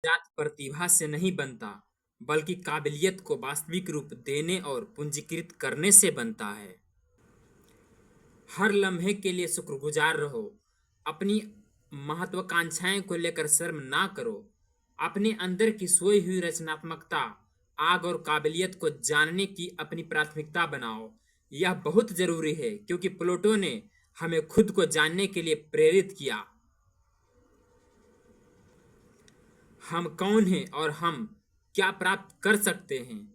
जात प्रतिभा से नहीं बनता, बल्कि काबिलियत को वास्तविक रूप देने और पूंजीकृत करने से बनता है। हर लम्हे के लिए शुक्रगुजार रहो। अपनी महत्वाकांक्षाएं को लेकर शर्म ना करो। अपने अंदर की सोई हुई रचनात्मकता, आग और काबिलियत को जानने की अपनी प्राथमिकता बनाओ। यह बहुत जरूरी है, क्योंकि प्लेटो ने हमें खुद को जानने के लिए प्रेरित किया। हम कौन हैं और हम क्या प्राप्त कर सकते हैं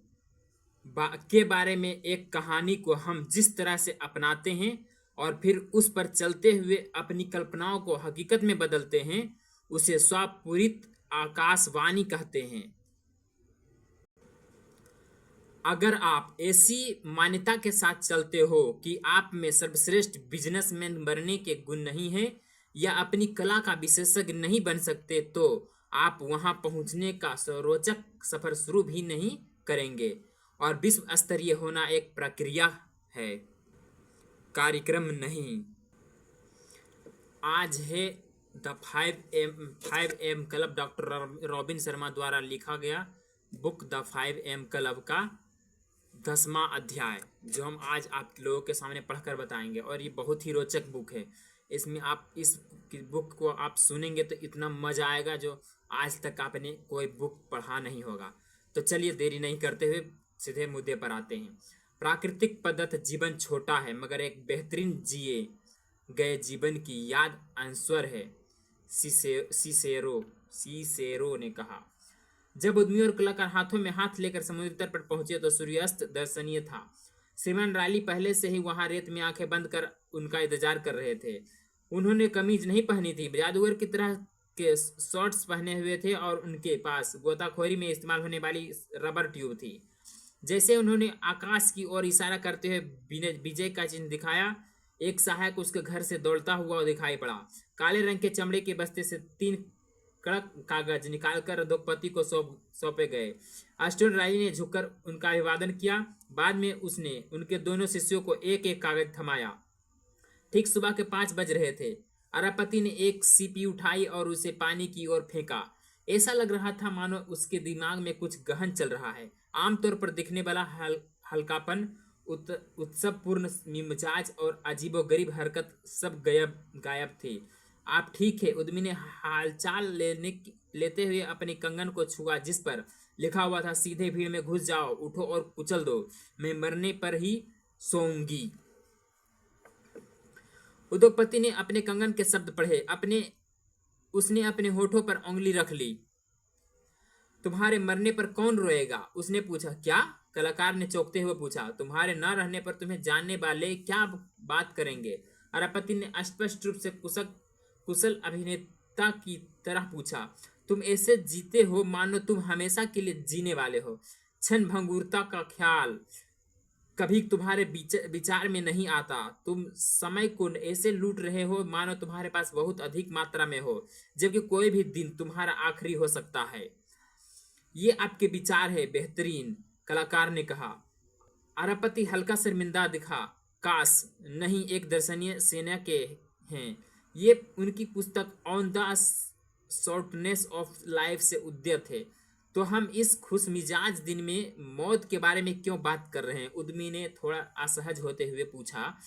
के बारे में एक कहानी को हम जिस तरह से अपनाते हैं और फिर उस पर चलते हुए अपनी कल्पनाओं को हकीकत में बदलते हैं, उसे स्वपूरित आकाशवाणी कहते हैं। अगर आप ऐसी मान्यता के साथ चलते हो कि आप में सर्वश्रेष्ठ बिजनेसमैन बनने के गुण नहीं है या अपनी कला का विशेषज्ञ नहीं बन सकते, तो आप वहां पहुंचने का रोचक सफर शुरू भी नहीं करेंगे। और विश्व स्तरीय होना एक प्रक्रिया है, कार्यक्रम नहीं। आज है the 5 AM club, doctor robin Sharma द्वारा लिखा गया बुक द 5 AM क्लब का 10वां अध्याय, जो हम आज आप लोगों के सामने पढ़कर बताएंगे। और ये बहुत ही रोचक बुक है। इसमें आप इस बुक को आप सुनेंगे तो इतना मजा आएगा जो आज तक आपने कोई बुक पढ़ा नहीं होगा। तो चलिए देरी नहीं करते हुए सीधे मुद्दे पर आते हैं। प्राकृतिक पद्धत जीवन छोटा है, मगर एक बेहतरीन जिए गए जीवन की याद अनश्वर है, सीसेरो ने कहा। जब उद्यमी और कलाकार हाथों में हाथ लेकर समुद्र तट पर पहुंचे तो सूर्यास्त दर्शनीय था। श्रीमान रायली पहले से ही वहां रेत में आंखें बंद कर उनका इंतजार कर रहे थे। उन्होंने कमीज नहीं पहनी थी, जादूगर की तरह के शॉर्ट्स पहने हुए थे और उनके पास गोताखोरी में इस्तेमाल होने वाली रबर ट्यूब थी। जैसे उन्होंने आकाश की ओर इशारा करते हुए विजय का चिन्ह दिखाया, एक सहायक उसके घर से दौड़ता हुआ दिखाई पड़ा। काले रंग के चमड़े के बस्ते से 3 कड़क कागज निकालकर उद्योगपति को सौंपे गए। अस्टोन राय ने झुककर उनका अभिवादन किया। बाद में उसने उनके दोनों शिष्यों को एक एक कागज थमाया। ठीक सुबह के 5 बज रहे थे। अरबपति ने एक सीपी उठाई और उसे पानी की ओर फेंका। ऐसा लग रहा था मानो उसके दिमाग में कुछ गहन चल रहा है। आमतौर पर दिखने वाला हल्कापन, उत्सवपूर्ण मिजाज और अजीबोगरीब हरकत सब गायब थी। आप ठीक है, उद्यमी ने हालचाल लेते हुए अपने कंगन को छुआ, जिस पर लिखा हुआ था, सीधे भीड़ में घुस जाओ, उठो और कुचल दो, मैं मरने पर ही सोऊंगी। उद्योगपति ने अपने कंगन के शब्द पढ़े। उसने अपने होठों पर उंगली रख ली। तुम्हारे मरने पर कौन रोएगा? उसने पूछा। क्या? कलाकार ने चौंकते हुए पूछा। तुम्हारे न रहने पर तुम्हें जानने वाले क्या बात करेंगे? अरबपति ने स्पष्ट रूप से कुशल अभिनेता की तरह पूछा। तुम ऐसे जीते हो मानो तुम हमेशा के लिए जीने वाले हो। क्षण भंगुरता का ख्याल कभी तुम्हारे विचार में नहीं आता। तुम समय को ऐसे लूट रहे हो मानो तुम्हारे पास बहुत अधिक मात्रा में हो, जबकि कोई भी दिन तुम्हारा आखिरी हो सकता है। ये आपके विचार है, बेहतरीन, कलाकार ने कहा। अरबपति हल्का शर्मिंदा दिखा। काश नहीं, एक दर्शनीय सेना के हैं। ये उनकी पुस्तक on the shortness of life से उद्धृत है। तो हम इस खुशमिजाज दिन में मौत के बारे में क्यों बात कर रहे हैं? उद्यमी ने थोड़ा असहज होते हुए पूछा।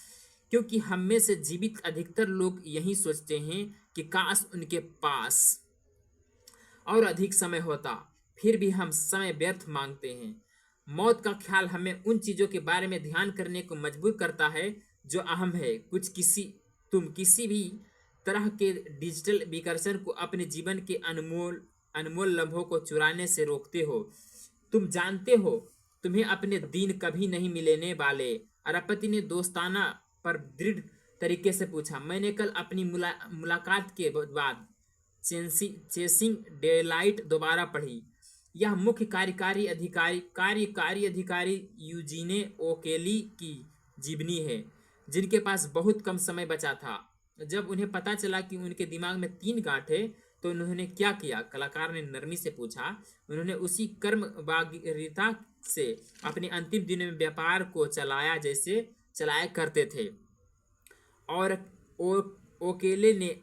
क्योंकि हम में से जीवित अधिकतर लोग यही सोचते हैं कि काश उनके पास और अधिक समय होता, फिर भी हम समय व्यर्थ मांगते हैं। मौत का ख्याल हमें उन चीजों के बारे में ध्यान करने को मजबूर करता है जो अहम है। तुम किसी भी तरह के डिजिटल विकर्षण को अपने जीवन के अनमोल लम्हों को चुराने से रोकते हो। तुम जानते हो तुम्हें अपने दिन कभी नहीं मिलने वाले। अरबपति ने दोस्ताना पर दृढ़ तरीके से पूछा। मैंने कल अपनी मुलाकात के बाद चेसिंग डेलाइट दोबारा पढ़ी। यह मुख्य कार्यकारी अधिकारी यूजीने ओकेली की जीवनी है, जिनके पास बहुत कम समय बचा था। जब उन्हें पता चला कि उनके दिमाग में 3 गांठें, तो उन्होंने क्या किया? कलाकार ने नरमी से पूछा। उन्होंने उसी कर्मवागिता से अपने अंतिम दिनों में व्यापार को चलाया जैसे चलाया करते थे। और ओकेले ने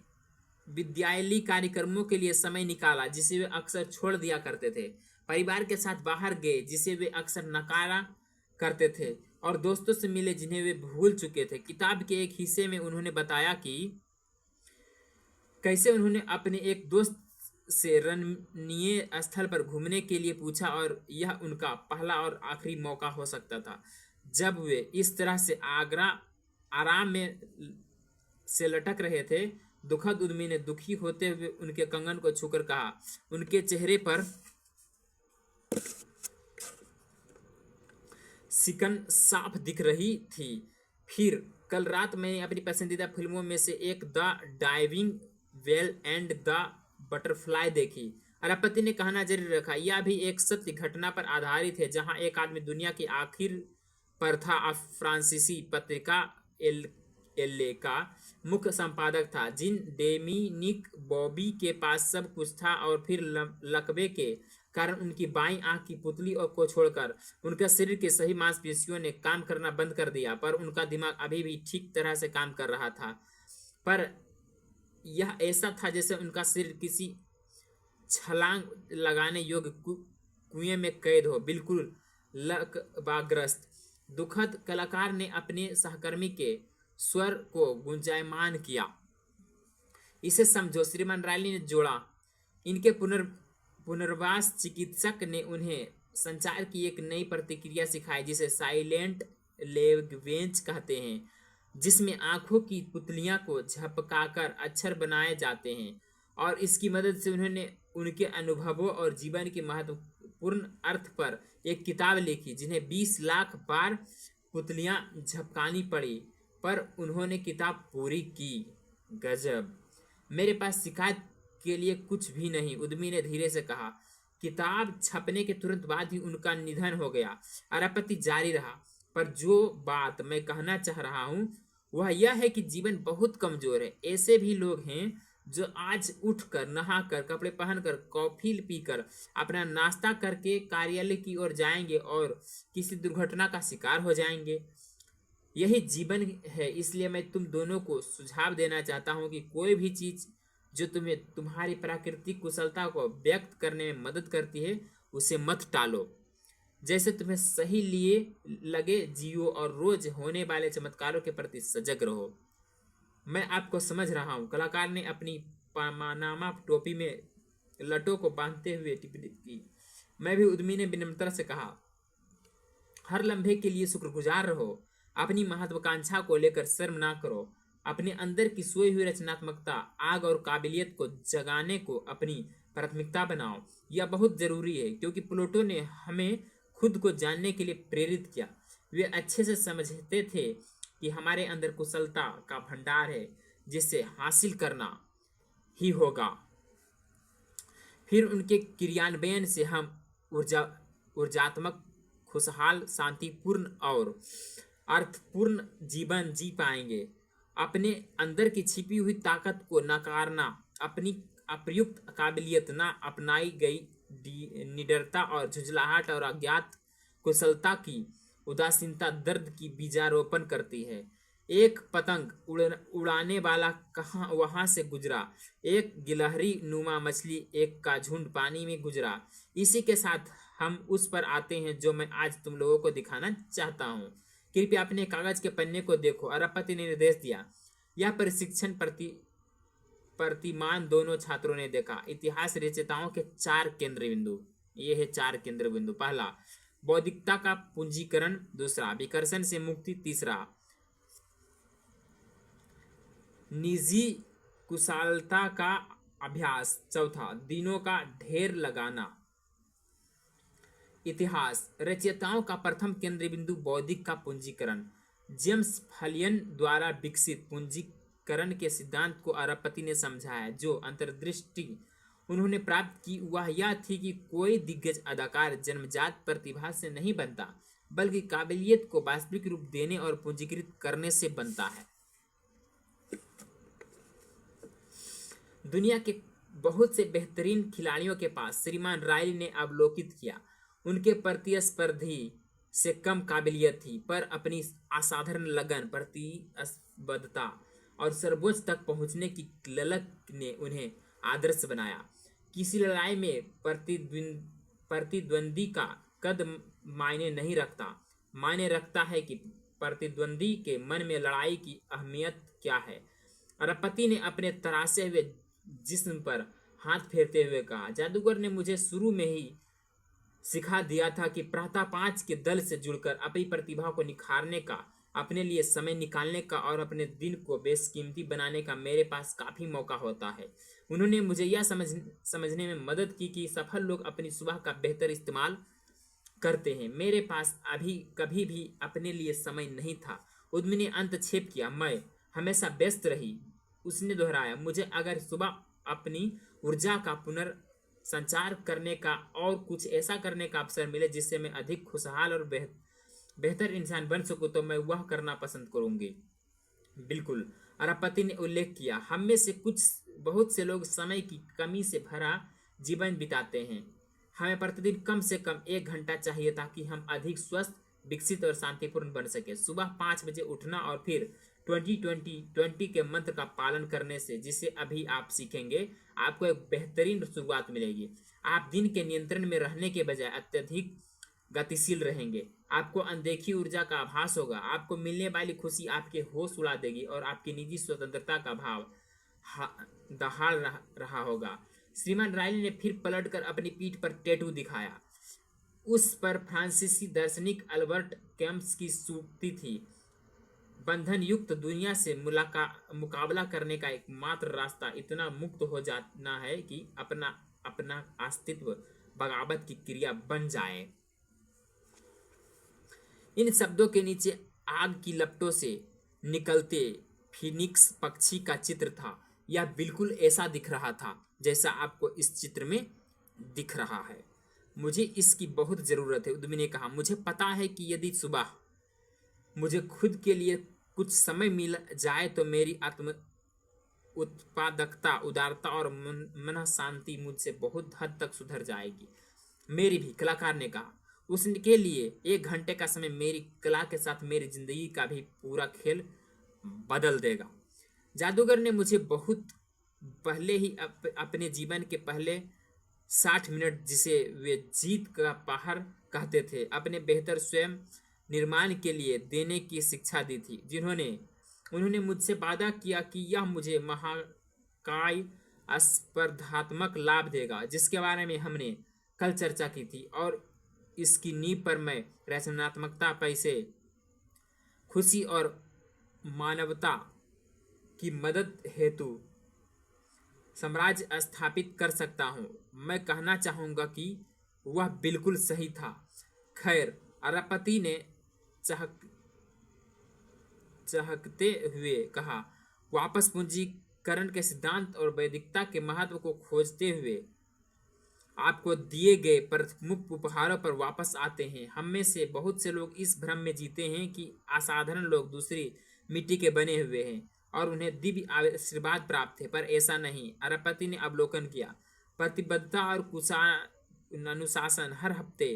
विद्यालयी कार्यक्रमों के लिए समय निकाला जिसे वे अक्सर छोड़ दिया करते थे। परिवार के साथ बाहर गए जिसे वे अक्सर नकारा करते थे, और दोस्तों से मिले जिन्हें वे भूल चुके थे। किताब के एक हिस्से में उन्होंने बताया कि कैसे उन्होंने अपने एक दोस्त से रमणीय स्थल पर घूमने के लिए पूछा और यह उनका पहला और आखिरी मौका हो सकता था जब वे इस तरह से आराम में से लटक रहे थे। दुखद उद्यमी ने दुखी होते हुए उनके कंगन को छूकर कहा। उनके चेहरे पर सिकन साफ दिख रही थी। फिर कल रात मैंने अपनी पसंदीदा फिल्मों में से एक the diving well and the butterfly देखी। अरबपति ने कहना जारी रखा, यह भी एक सत्य घटना पर आधारित है जहां एक आदमी दुनिया की आखिर पर था। फ्रांसीसी पत्रिका एले का मुख्य संपादक था। जिन डोमिनिक बॉबी के पास सब कुछ था और फिर लकवे के कारण उनकी बाईं आंख की पुतली को छोड़कर उनके शरीर के सभी मांसपेशियों ने काम करना बंद कर दिया, पर उनका दिमाग अभी भी ठीक तरह से काम कर रहा था। पर यह ऐसा था जैसे उनका शरीर किसी छलांग लगाने योग्य कुएं में कैद हो, बिल्कुल लकवाग्रस्त। दुखद कलाकार ने अपने सहकर्मी के स्वर को गुंजायमान किया। इसे समझो, श्रीमान रायली ने जोड़ा। इनके पुनर्वास चिकित्सक ने उन्हें संचार की एक नई प्रतिक्रिया सिखाई जिसे साइलेंट लैंग्वेज कहते हैं, जिसमें आंखों की पुतलियां को झपकाकर अक्षर बनाए जाते हैं। और इसकी मदद से उन्होंने उनके अनुभवों और जीवन के महत्वपूर्ण अर्थ पर एक किताब लिखी, जिन्हें 20 लाख बार पुतलियां झपकानी पड़ी, पर उन्होंने किताब पूरी की। गजब। मेरे पास शिकायत के लिए कुछ भी नहीं, उद्यमी ने धीरे से कहा। किताब छपने के तुरंत बाद ही उनका निधन हो गया। अरबपति जारी रहा, पर जो बात मैं कहना चाह रहा हूं वह यह है कि जीवन बहुत कमजोर है। ऐसे भी लोग हैं जो आज उठकर, नहाकर, कपड़े पहनकर, कॉफी पीकर, अपना नाश्ता करके कार्यालय की ओर जाएंगे और किसी दुर्घटना का शिकार हो जाएंगे। यही जीवन है। इसलिए मैं तुम दोनों को सुझाव देना चाहता हूं कि कोई भी चीज जो तुम्हें तुम्हारी प्राकृतिक कुशलता को व्यक्त करने में मदद करती है उसे मत टालो। जैसे तुम्हें सही लिए लगे जियो और रोज होने वाले चमत्कारों के प्रति सजग रहो। मैं आपको समझ रहा हूँ। कलाकार ने अपनी पानामा टोपी में लटों को बांधते हुए टिप्पणी की। मैं भी, उद्यमी ने विनम्रता से कहा। हर लम्हे के लिए शुक्रगुजार रहो। अपनी महत्वाकांक्षा को लेकर शर्म ना करो। अपने अंदर की सोई हुई रचनात्मकता, आग और काबिलियत को जगाने को अपनी प्राथमिकता बनाओ। यह बहुत जरूरी है क्योंकि प्लेटो ने हमें खुद को जानने के लिए प्रेरित किया। वे अच्छे से समझते थे कि हमारे अंदर कुशलता का भंडार है जिसे हासिल करना ही होगा। फिर उनके क्रियान्वयन से हम ऊर्जात्मक, खुशहाल, शांतिपूर्ण और अर्थपूर्ण जीवन जी पाएंगे। अपने अंदर की छिपी हुई ताकत को नकारना, अपनी अप्रयुक्त काबिलियत, ना अपनाई गई निडरता और झुंझलाहट और अज्ञात कुशलता की उदासीनता दर्द की बीजारोपण करती है। एक पतंग उड़ाने वाला वहां से गुजरा। एक गिलहरी नुमा मछली एक का झुंड पानी में गुजरा। इसी के साथ हम उस पर आते हैं जो मैं आज तुम लोगों को दिखाना चाहता हूँ। कृपया अपने कागज के पन्ने को देखो। अरबपति ने निर्देश दिया। यह प्रशिक्षण प्रतिमान दोनों छात्रों ने देखा। इतिहास रचयिताओं के 4 केंद्र बिंदु। ये है 4 केंद्र बिंदु। पहला, बौद्धिकता का पूंजीकरण। दूसरा, विकर्षण से मुक्ति। तीसरा, निजी कुशलता का अभ्यास। चौथा, दिनों का ढेर लगाना। इतिहास रचयिताओं का प्रथम केंद्र बिंदु बौद्धिक का पूंजीकरण। जेम्स फलियन द्वारा विकसित पूंजीकरण के सिद्धांत को अरबपति ने समझाया। जो अंतर्दृष्टि उन्होंने प्राप्त की वह यह थी कि कोई दिग्गज अदाकार जन्मजात प्रतिभा से नहीं बनता, बल्कि काबिलियत को वास्तविक रूप देने और पूंजीकृत करने से बनता है। दुनिया के बहुत से बेहतरीन खिलाड़ियों के पास श्रीमान रायली ने अवलोकित किया, उनके प्रतिस्पर्धी से कम काबिलियत थी, पर अपनी असाधारण लगन, प्रतिबद्धता और सर्वोच्च तक पहुंचने की ललक ने उन्हें आदर्श बनाया। किसी लड़ाई में प्रतिद्वंदी का कद मायने नहीं रखता, मायने रखता है कि प्रतिद्वंदी के मन में लड़ाई की अहमियत क्या है। अरबपति ने अपने तरासे हुए जिस्म पर हाथ फेरते हुए कहा, जादूगर ने मुझे शुरू में ही सिखा दिया था कि प्रातः 5 के दल से जुड़कर अपनी प्रतिभा को निखारने का, अपने लिए समय निकालने का और अपने दिन को बेशकीमती बनाने का मेरे पास काफी मौका होता है। उन्होंने मुझे यह समझने में मदद की कि सफल लोग अपनी सुबह का बेहतर इस्तेमाल करते हैं। मेरे पास अभी कभी भी अपने लिए समय नहीं था। उद्यमी ने अंतक्षेप किया, मैं हमेशा व्यस्त रही। उसने दोहराया, मुझे अगर सुबह अपनी ऊर्जा का पुनर्संचार करने का और कुछ ऐसा करने का अवसर मिले जिससे मैं अधिक खुशहाल और बेहतर इंसान बन सकूं तो मैं वह करना पसंद करूंगी। बिल्कुल, अरबपति ने उल्लेख किया, हम में से बहुत से लोग समय की कमी से भरा जीवन बिताते हैं। हमें प्रतिदिन कम से कम 1 घंटा चाहिए ताकि हम अधिक स्वस्थ, विकसित और शांतिपूर्ण बन सके। सुबह 5 बजे उठना और फिर 20-20-20 के मंत्र का पालन करने से, जिसे अभी आप सीखेंगे, आपको एक बेहतरीन शुरुआत मिलेगी। आप दिन के नियंत्रण में रहने के बजाय अत्यधिक गतिशील रहेंगे। आपको अनदेखी ऊर्जा का आभास होगा। आपको मिलने वाली खुशी आपके होश उड़ा देगी और आपकी निजी स्वतंत्रता का भाव दहाड़ रहा होगा। श्रीमान रायली ने फिर पलटकर अपनी पीठ पर टैटू दिखाया। उस पर फ्रांसीसी दार्शनिक अल्बर्ट कैम्स की सूक्ति थी, बंधन युक्त दुनिया से मुकाबला करने का एकमात्र रास्ता इतना मुक्त हो जाना है कि अपना अस्तित्व बगावत की क्रिया बन जाए। इन शब्दों के नीचे आग की लपटों से निकलते फिनिक्स पक्षी का चित्र था। यह बिल्कुल ऐसा दिख रहा था जैसा आपको इस चित्र में दिख रहा है। मुझे इसकी बहुत जरूरत है, उद्यमी ने कहा। मुझे पता है कि यदि सुबह मुझे खुद के लिए कुछ समय मिल जाए तो मेरी आत्म उत्पादकता, उदारता और मन शांति मुझसे बहुत हद तक सुधर जाएगी। मेरी भी, कलाकार ने कहा। उसके लिए 1 घंटे का समय मेरी कला के साथ मेरी जिंदगी का भी पूरा खेल बदल देगा। जादूगर ने मुझे बहुत पहले ही अपने जीवन के पहले 60 मिनट, जिसे वे जीत का पहर कहते थे, अपने बेहतर स्वयं निर्माण के लिए देने की शिक्षा दी थी। उन्होंने मुझसे वादा किया कि यह मुझे महाकाय स्पर्धात्मक लाभ देगा, जिसके बारे में हमने कल चर्चा की थी, और इसकी नींव पर मैं रचनात्मकता, पैसे, खुशी और मानवता की मदद हेतु साम्राज्य स्थापित कर सकता हूं। मैं कहना चाहूंगा कि वह बिल्कुल सही था। खैर, अरबपति ने चहकते हुए कहा, वापस पूंजीकरण के सिद्धांत और वैदिकता के महत्व को खोजते हुए आपको दिए गए प्रमुख उपहारों पर वापस आते हैं। हम में से बहुत से लोग इस भ्रम में जीते हैं कि असाधारण लोग दूसरी मिट्टी के बने हुए हैं और उन्हें दिव्य आशीर्वाद प्राप्त है, पर ऐसा नहीं। अरबपति ने अवलोकन किया, प्रतिबद्धता और अनुशासन हर हफ्ते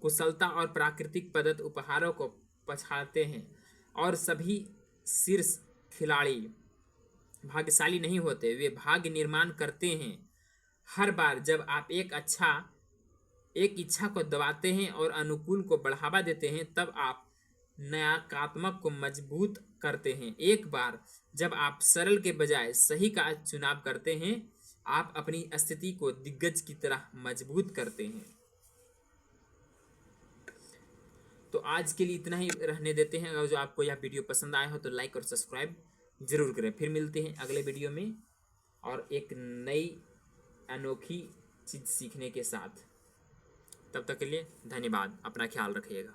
कुशलता और प्राकृतिक पद्धत उपहारों को पछाड़ते हैं, और सभी शीर्ष खिलाड़ी भाग्यशाली नहीं होते, वे भाग्य निर्माण करते हैं। हर बार जब आप एक इच्छा को दबाते हैं और अनुकूल को बढ़ावा देते हैं, तब आप नकारात्मक को मजबूत करते हैं। एक बार जब आप सरल के बजाय सही का चुनाव करते हैं, आप अपनी स्थिति को दिग्गज की तरह मजबूत करते हैं। तो आज के लिए इतना ही रहने देते हैं। अगर जो आपको यह वीडियो पसंद आया हो तो लाइक और सब्सक्राइब जरूर करें। फिर मिलते हैं अगले वीडियो में और एक नई अनोखी चीज सीखने के साथ। तब तक के लिए धन्यवाद। अपना ख्याल रखिएगा।